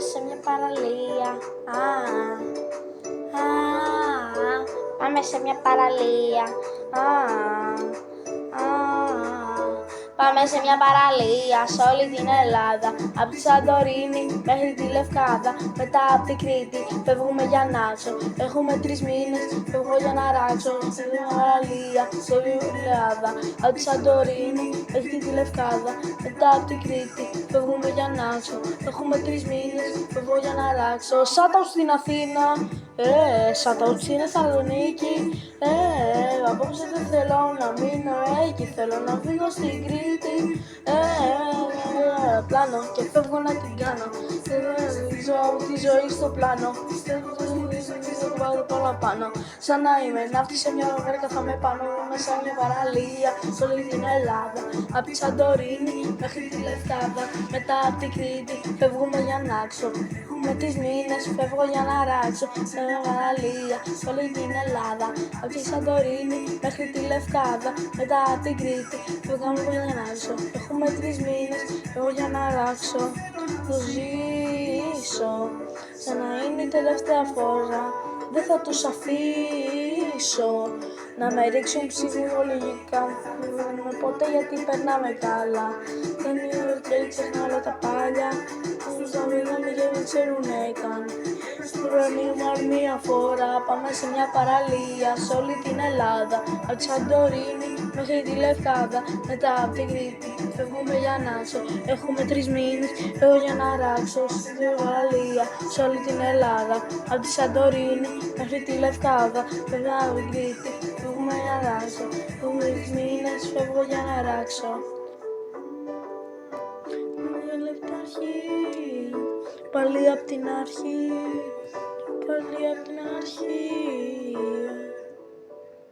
σε μια παραλία. Πάμε σε μια παραλία. Πάμε σε μια παραλία σε όλη την Ελλάδα. Απ' τη Σαντορίνη μέχρι τη Λευκάδα. Μετά απ' την Κρήτη φεύγουμε για Νάξο. Έχουμε 3 μήνες, φεύγω για να ράξω. Σε μια παραλία σε όλη την Ελλάδα. Απ' τη Σαντορίνη μέχρι τη Λευκάδα. Μετά απ' την Κρήτη φεύγουμε για Νάξο. Έχουμε 3 μήνες, φεύγω για να ράξω. Σάταου στην Αθήνα, σάταου στην Θεσσαλονίκη. Απόψε δεν θέλω να μείνω εκεί, θέλω να φύγω στην Κρήτη. Πλάνο και φεύγω να την κάνω. Ζω τη ζωή στο πλάνο. Δεν πάω παραπάνω. Σαν να είμαι ναύτη σε μια βάρκα θα με πάνω. Μέσα μια παραλία σε όλη την Ελλάδα. Απ' τη Σαντορίνη μέχρι τη Λευκάδα. Μετά απ' την Κρήτη φεύγουμε για Νάξο. Έχουμε 3 μήνες, φεύγω για να ράξω. Σε μια παραλία σε όλη την Ελλάδα. Απ' τη Σαντορίνη μέχρι τη Λευκάδα. Μετά απ' την Κρήτη φεύγαμε για να ράξω. Έχουμε 3 μήνες, φεύγω για να ράξω. Το ζήσω σαν να είναι η τελευταία φορά. Δεν θα τους αφήσω να με ρίξουν ψυχολογικά. Δεν βγαίνουμε ποτέ γιατί περνάμε καλά. Δεν είναι και ξεχνά όλα τα πάλια. Τους θα μιλάμε και δεν ξέρουνε καν. Στην ουρανή μου μία φορά πάμε σε μια παραλία σε όλη την Ελλάδα. Απ' τη Σαντορίνη μέχρι τη Λευκάδα. Μετά απ' την Κρήτη φεύγουμε για Νάξο. Έχουμε 3 μήνες, φεύγω για να ράξω. Στην παραλία σε όλη την Ελλάδα. Απ' τη Σαντορίνη μέχρι τη Λευκάδα. Μετά απ' την Κρήτη φεύγουμε για να ράξω. Έχουμε 3 μήνες, φεύγω για να ράξω. Πάλι απ' την αρχή, πάλι απ' την αρχή.